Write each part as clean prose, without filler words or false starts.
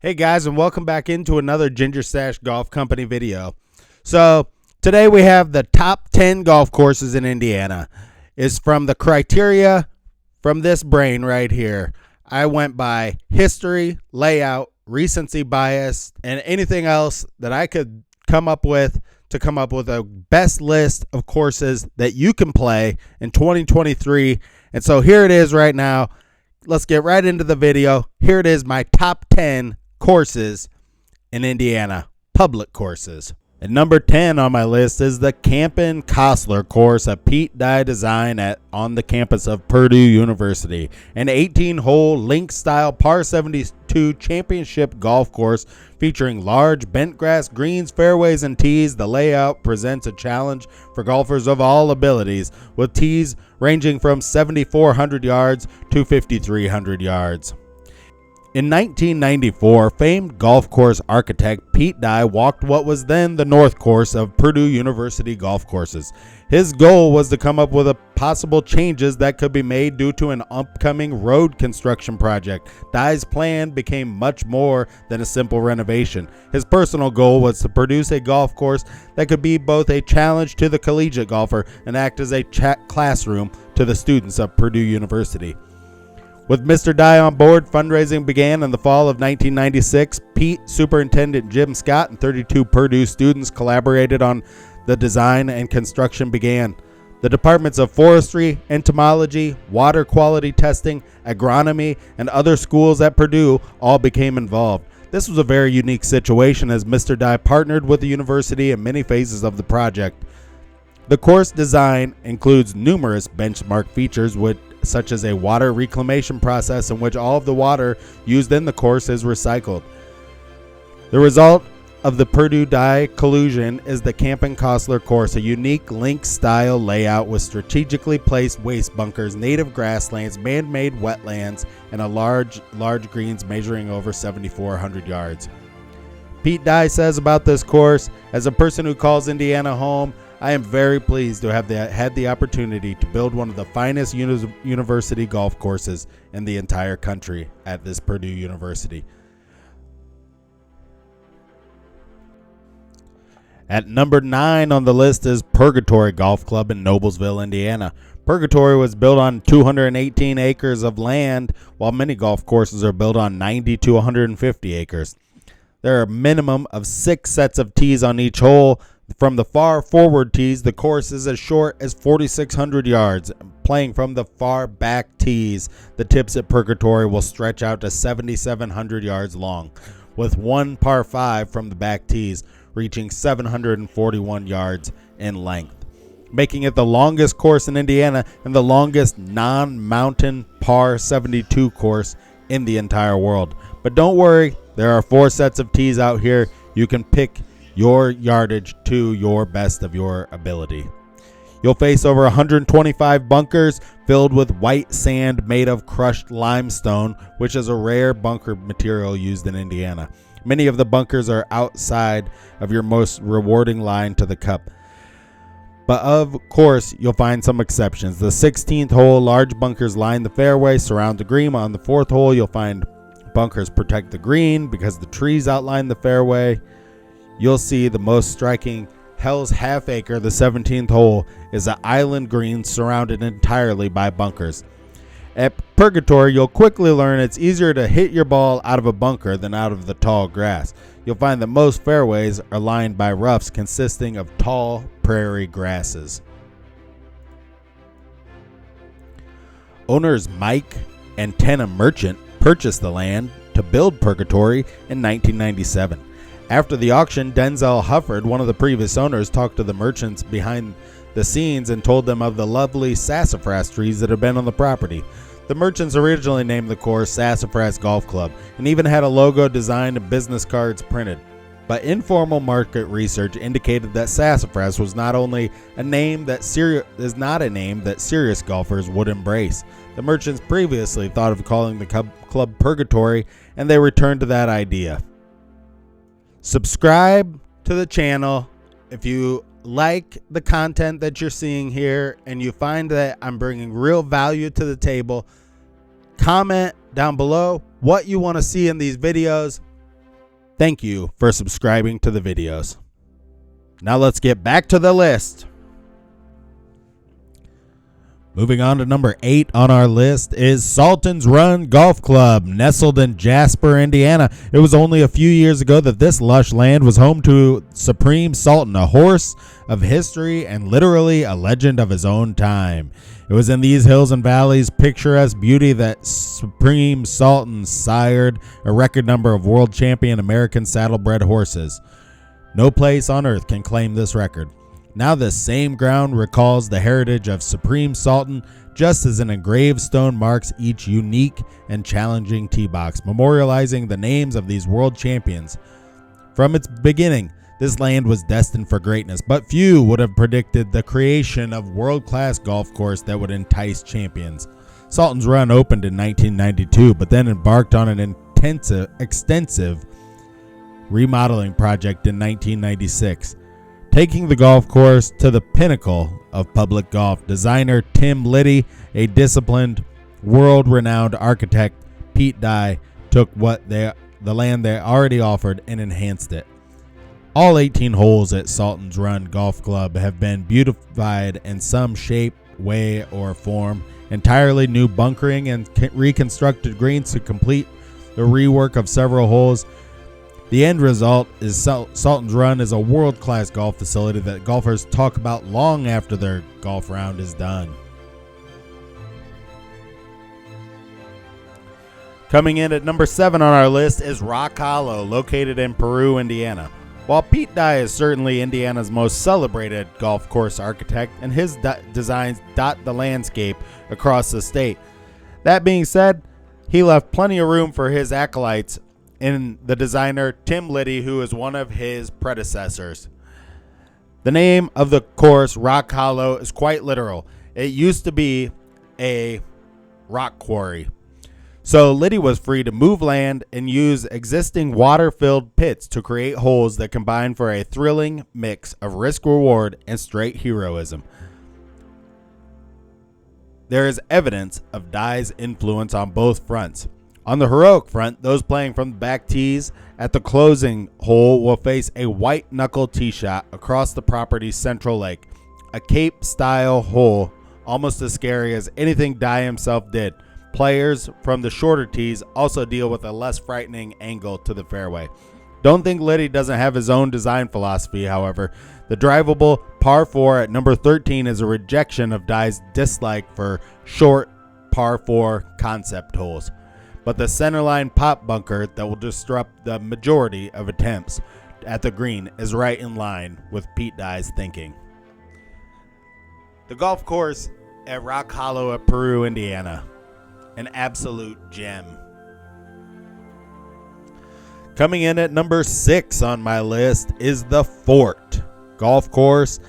Hey guys, and welcome back into another Ginger Stash Golf Company video. So today we have the top 10 golf courses in Indiana. It's from the criteria from this brain right here. I went by history, layout, recency bias, and anything else that I could come up with to come up with a best list of courses that you can play in 2023. And so here it is right now. Let's get right into the video. Here it is, my top 10 courses in Indiana, public courses. At number 10 on my list is the Campin Costler course, a Pete Dye design on the campus of Purdue University. An 18-hole link-style par 72 championship golf course featuring large bent grass greens, fairways, and tees. The layout presents a challenge for golfers of all abilities, with tees ranging from 7,400 yards to 5,300 yards. In 1994, famed golf course architect Pete Dye walked what was then the North Course of Purdue University golf courses. His goal was to come up with possible changes that could be made due to an upcoming road construction project. Dye's plan became much more than a simple renovation. His personal goal was to produce a golf course that could be both a challenge to the collegiate golfer and act as a classroom to the students of Purdue University. With Mr. Dye on board, fundraising began in the fall of 1996. Pete, Superintendent Jim Scott, and 32 Purdue students collaborated on the design, and construction began. The departments of forestry, entomology, water quality testing, agronomy, and other schools at Purdue all became involved. This was a very unique situation as Mr. Dye partnered with the university in many phases of the project. The course design includes numerous benchmark features such as a water reclamation process in which all of the water used in the course is recycled. The result of the Purdue Dye collusion is the Campin Costler course, a unique link-style layout with strategically placed waste bunkers, native grasslands, man-made wetlands, and large greens measuring over 7,400 yards. Pete Dye says about this course, "As a person who calls Indiana home, I am very pleased to have had the opportunity to build one of the finest university golf courses in the entire country at this Purdue University." At number 9 on the list is Purgatory Golf Club in Noblesville, Indiana. Purgatory was built on 218 acres of land, while many golf courses are built on 90 to 150 acres. There are a minimum of 6 sets of tees on each hole. From the far forward tees, the course is as short as 4,600 yards. Playing from the far back tees, the tips at Purgatory will stretch out to 7,700 yards long, with one par 5 from the back tees reaching 741 yards in length, making it the longest course in Indiana and the longest non-mountain par 72 course in the entire world. But don't worry, there are 4 sets of tees out here. You can pick your yardage to your best of your ability. You'll face over 125 bunkers filled with white sand made of crushed limestone, which is a rare bunker material used in Indiana. Many of the bunkers are outside of your most rewarding line to the cup. But of course, you'll find some exceptions. The 16th hole, large bunkers line the fairway, surround the green. On the 4th hole, you'll find bunkers protect the green because the trees outline the fairway. You'll see the most striking Hell's Half Acre, the 17th hole, is an island green surrounded entirely by bunkers. At Purgatory, you'll quickly learn it's easier to hit your ball out of a bunker than out of the tall grass. You'll find that most fairways are lined by roughs consisting of tall prairie grasses. Owners Mike and Tenna Merchant purchased the land to build Purgatory in 1997. After the auction, Denzel Hufford, one of the previous owners, talked to the merchants behind the scenes and told them of the lovely sassafras trees that had been on the property. The merchants originally named the course Sassafras Golf Club and even had a logo designed and business cards printed. But informal market research indicated that sassafras was not only a name that serious golfers would embrace. The merchants previously thought of calling the club Purgatory, and they returned to that idea. Subscribe to the channel if you like the content that you're seeing here and you find that I'm bringing real value to the table. Comment down below what you want to see in these videos. Thank you for subscribing to the videos. Now let's get back to the list. Moving on to number 8 on our list is Sultans Run Golf Club, nestled in Jasper, Indiana. It was only a few years ago that this lush land was home to Supreme Sultan, a horse of history and literally a legend of his own time. It was in these hills and valleys' picturesque beauty that Supreme Sultan sired a record number of world champion American saddlebred horses. No place on earth can claim this record. Now this same ground recalls the heritage of Supreme Sultan, just as an engraved stone marks each unique and challenging tee box, memorializing the names of these world champions. From its beginning, this land was destined for greatness, but few would have predicted the creation of world-class golf course that would entice champions. Sultan's Run opened in 1992, but then embarked on an extensive remodeling project in 1996. Taking the golf course to the pinnacle of public golf, designer Tim Liddy, a disciplined, world-renowned architect, Pete Dye, took the land they already offered and enhanced it. All 18 holes at Sultans Run Golf Club have been beautified in some shape, way, or form. Entirely new bunkering and reconstructed greens to complete the rework of several holes. The end result is Sultans Run is a world-class golf facility that golfers talk about long after their golf round is done. Coming in at number 7 on our list is Rock Hollow, located in Peru, Indiana. While Pete Dye is certainly Indiana's most celebrated golf course architect, and his designs dot the landscape across the state, that being said, he left plenty of room for his acolytes in the designer Tim Liddy, who is one of his predecessors. The name of the course, Rock Hollow, is quite literal. It used to be a rock quarry. So Liddy was free to move land and use existing water-filled pits to create holes that combine for a thrilling mix of risk-reward and straight heroism. There is evidence of Dye's influence on both fronts. On the heroic front, those playing from the back tees at the closing hole will face a white knuckle tee shot across the property's central lake, a Cape-style hole almost as scary as anything Dye himself did. Players from the shorter tees also deal with a less frightening angle to the fairway. Don't think Liddy doesn't have his own design philosophy, however. The drivable par 4 at number 13 is a rejection of Dye's dislike for short par 4 concept holes. But the centerline pop bunker that will disrupt the majority of attempts at the green is right in line with Pete Dye's thinking. The golf course at Rock Hollow at Peru, Indiana. An absolute gem. Coming in at number 6 on my list is the Fort Golf Course,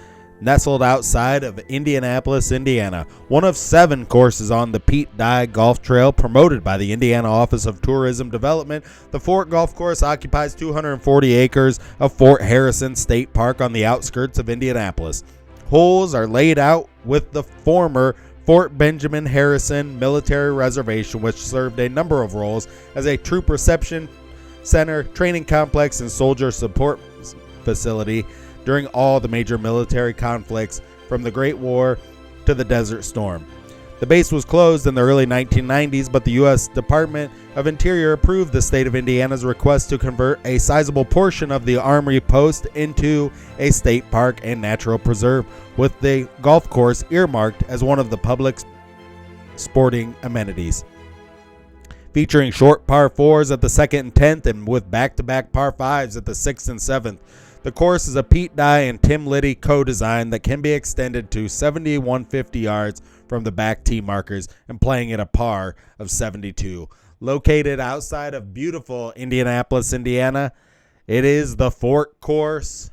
nestled outside of Indianapolis, Indiana. One of 7 courses on the Pete Dye Golf Trail promoted by the Indiana Office of Tourism Development. The Fort Golf Course occupies 240 acres of Fort Harrison State Park on the outskirts of Indianapolis. Holes are laid out with the former Fort Benjamin Harrison Military Reservation, which served a number of roles as a troop reception center, training complex, and soldier support facility during all the major military conflicts from the Great War to the Desert Storm. The base was closed in the early 1990s, but the U.S. Department of Interior approved the state of Indiana's request to convert a sizable portion of the Armory Post into a state park and natural preserve, with the golf course earmarked as one of the public sporting amenities. Featuring short par 4s at the 2nd and 10th and with back-to-back par 5s at the 6th and 7th. The course is a Pete Dye and Tim Liddy co-design that can be extended to 7150 yards from the back tee markers and playing at a par of 72. Located outside of beautiful Indianapolis, Indiana, it is the Fort Course.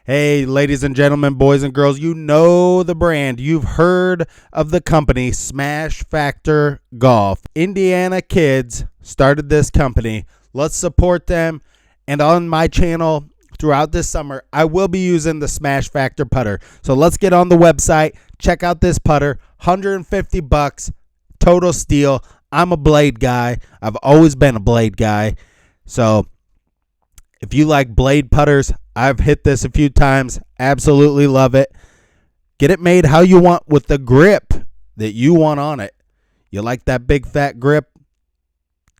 Hey, ladies and gentlemen, boys and girls, you know the brand. You've heard of the company Smash Factor Golf. Indiana kids started this company. Let's support them. And on my channel throughout this summer, I will be using the Smash Factor putter. So let's get on the website. Check out this putter. $150, total steal. I'm a blade guy. I've always been a blade guy. So if you like blade putters, I've hit this a few times. Absolutely love it. Get it made how you want with the grip that you want on it. You like that big fat grip?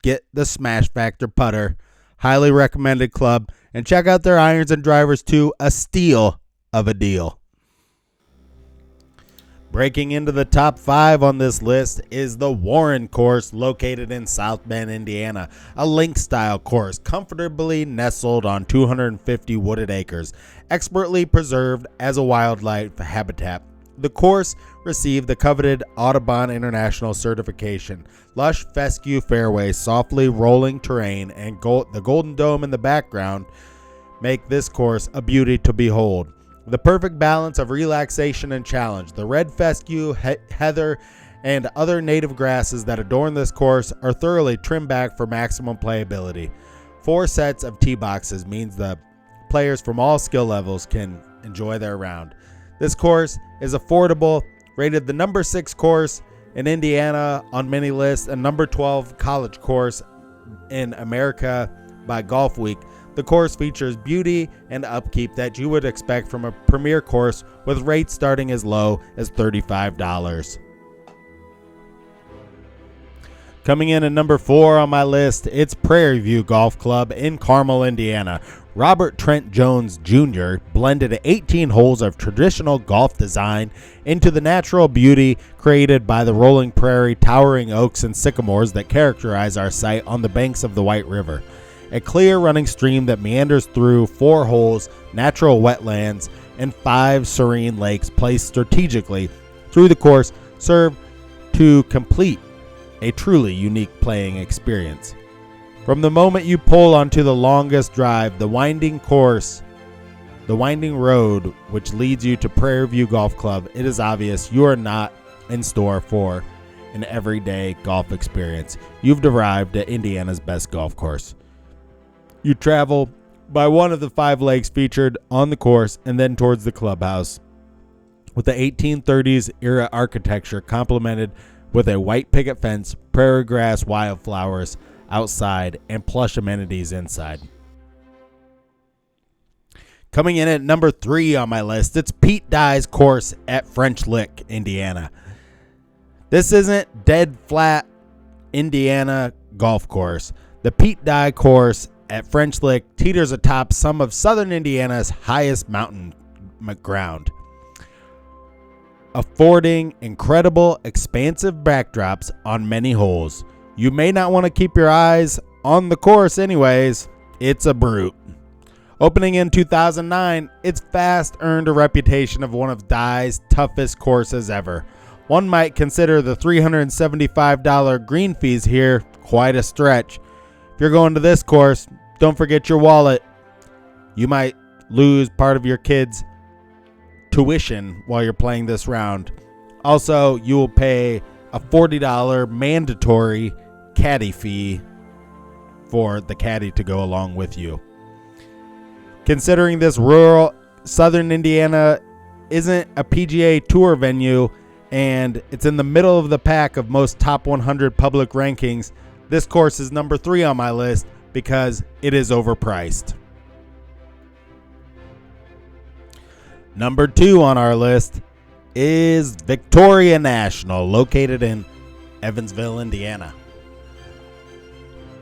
Get the Smash Factor putter. Highly recommended club. And check out their irons and drivers too. A steal of a deal. Breaking into the top 5 on this list is the Warren course located in South Bend, Indiana. A link-style course comfortably nestled on 250 wooded acres, expertly preserved as a wildlife habitat. The course received the coveted Audubon International certification. Lush fescue fairways, softly rolling terrain, and the Golden Dome in the background make this course a beauty to behold. The perfect balance of relaxation and challenge. The red fescue, heather, and other native grasses that adorn this course are thoroughly trimmed back for maximum playability. 4 sets of tee boxes means the players from all skill levels can enjoy their round. This course is affordable, rated the number 6 course in Indiana on many lists and number 12 college course in America by Golf Week. The course features beauty and upkeep that you would expect from a premier course, with rates starting as low as $35. Coming in at number 4 on my list, it's Prairie View Golf Club in Carmel, Indiana. Robert Trent Jones Jr. blended 18 holes of traditional golf design into the natural beauty created by the rolling prairie, towering oaks, and sycamores that characterize our site on the banks of the White River. A clear running stream that meanders through 4 holes, natural wetlands, and 5 serene lakes placed strategically through the course serve to complete a truly unique playing experience. From the moment you pull onto the longest drive, the winding road which leads you to Prairie View Golf Club, it is obvious you are not in store for an everyday golf experience. You've arrived at Indiana's best golf course. You travel by one of the 5 lakes featured on the course and then towards the clubhouse, with the 1830s era architecture complemented with a white picket fence, prairie grass, wildflowers outside, and plush amenities inside. Coming in at number 3 on my list, it's Pete Dye's course at French Lick, Indiana. This isn't dead flat Indiana golf course. The Pete Dye course at French Lick teeters atop some of southern Indiana's highest mountain ground, affording incredible, expansive backdrops on many holes. You may not want to keep your eyes on the course anyways. It's a brute. Opening in 2009, it's fast earned a reputation of one of Dye's toughest courses ever. One might consider the $375 green fees here quite a stretch. If you're going to this course, don't forget your wallet. You might lose part of your kid's tuition while you're playing this round. Also, you will pay a $40 mandatory caddy fee for the caddy to go along with you. Considering this rural southern Indiana isn't a PGA Tour venue and it's in the middle of the pack of most top 100 public rankings, this course is number 3 on my list because it is overpriced. Number 2 on our list is Victoria National, located in Evansville, Indiana.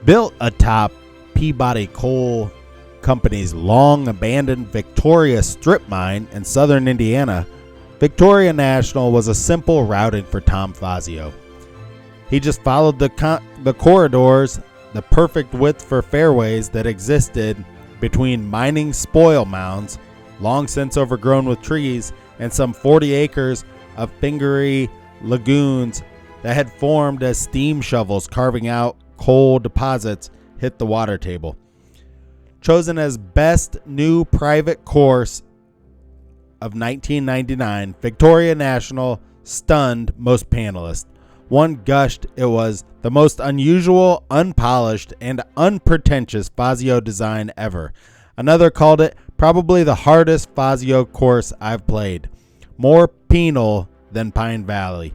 Built atop Peabody Coal Company's long-abandoned Victoria strip mine in southern Indiana, Victoria National was a simple routing for Tom Fazio. He just followed the corridors, the perfect width for fairways that existed between mining spoil mounds, long since overgrown with trees, and some 40 acres of fingery lagoons that had formed as steam shovels carving out coal deposits hit the water table. Chosen as best new private course of 1999, Victoria National stunned most panelists. One gushed it was the most unusual, unpolished, and unpretentious Fazio design ever. Another called it probably the hardest Fazio course I've played. More penal than Pine Valley.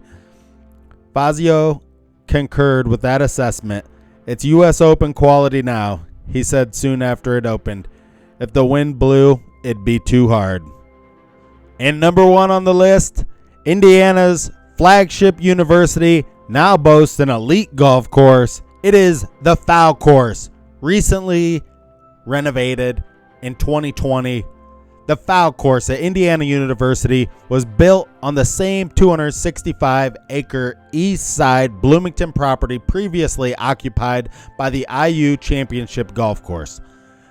Fazio concurred with that assessment. It's U.S. Open quality now. he said soon after it opened. If the wind blew, it'd be too hard. And number 1 on the list, Indiana's flagship university now boasts an elite golf course. It is the Foul Course, recently renovated in 2020. The Foul Course at Indiana University was built on the same 265-acre east side Bloomington property previously occupied by the IU Championship Golf Course,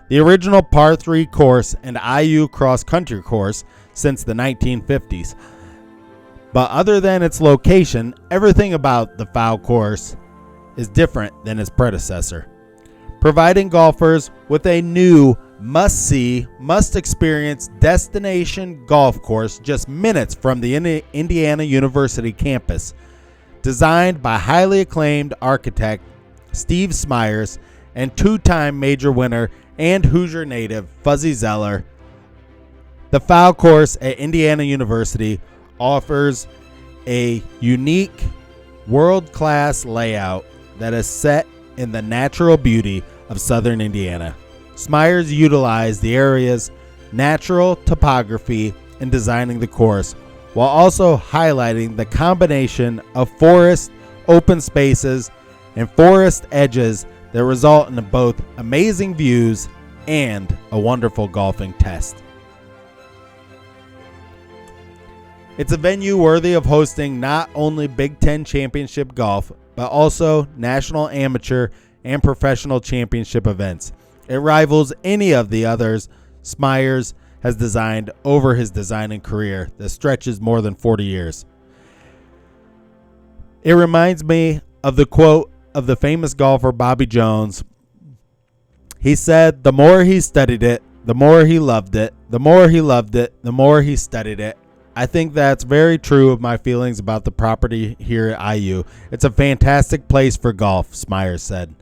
the original par 3 course and IU cross-country course since the 1950s. But other than its location, everything about the Foul Course is different than its predecessor, providing golfers with a new must-see, must-experience destination golf course just minutes from the Indiana University campus. Designed by highly acclaimed architect Steve Smyers and 2-time major winner and Hoosier native Fuzzy Zeller, the Foul Course at Indiana University offers a unique, world-class layout that is set in the natural beauty of southern Indiana. Smyers utilized the area's natural topography in designing the course, while also highlighting the combination of forest, open spaces, and forest edges that result in both amazing views and a wonderful golfing test. It's a venue worthy of hosting not only Big Ten championship golf, but also national amateur and professional championship events. It rivals any of the others Smyers has designed over his designing career that stretches more than 40 years. It reminds me of the quote of the famous golfer Bobby Jones. He said, "The more he studied it, the more he loved it. The more he loved it, the more he studied it." I think that's very true of my feelings about the property here at IU. It's a fantastic place for golf, Smyers said.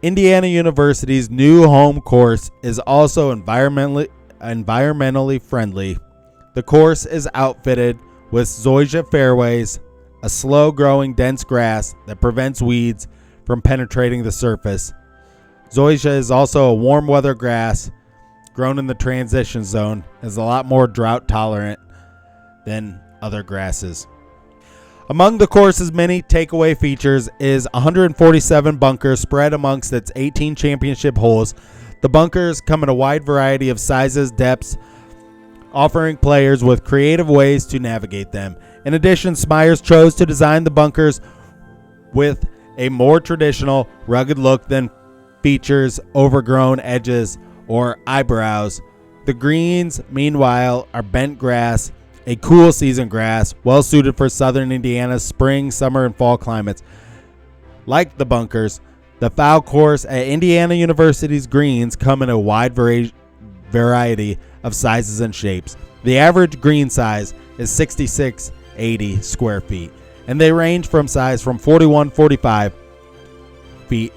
Indiana University's new home course is also environmentally friendly. The course is outfitted with zoysia fairways, a slow-growing dense grass that prevents weeds from penetrating the surface. Zoysia is also a warm-weather grass grown in the transition zone, is a lot more drought-tolerant than other grasses. Among the course's many takeaway features is 147 bunkers spread amongst its 18 championship holes. The bunkers come in a wide variety of sizes, depths, offering players with creative ways to navigate them. In addition, Smyers chose to design the bunkers with a more traditional, rugged look than features overgrown edges or eyebrows. The greens, meanwhile, are bent grass, a cool season grass, well suited for southern Indiana's spring, summer, and fall climates. Like the bunkers, the Foul Course at Indiana University's greens come in a wide variety of sizes and shapes. The average green size is 6,680 square feet, and they range from size from 4,145 feet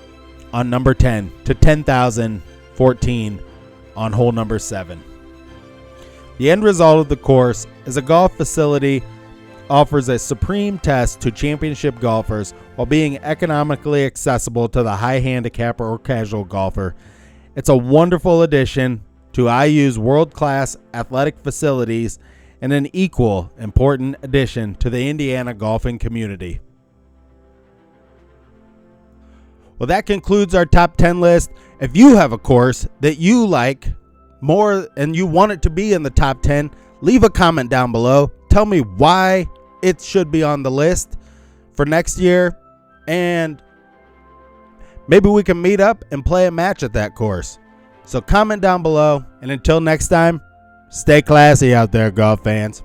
on number 10 to 10,014 on hole number 7. The end result of the course is a golf facility offers a supreme test to championship golfers while being economically accessible to the high handicapper or casual golfer. It's a wonderful addition to IU's world-class athletic facilities and an equal important addition to the Indiana golfing community. Well, that concludes our top 10 list. If you have a course that you like more and you want it to be in the top 10, leave a comment down below. Tell me why it should be on the list for next year, and maybe we can meet up and play a match at that course. So comment down below, and until next time, stay classy out there, golf fans.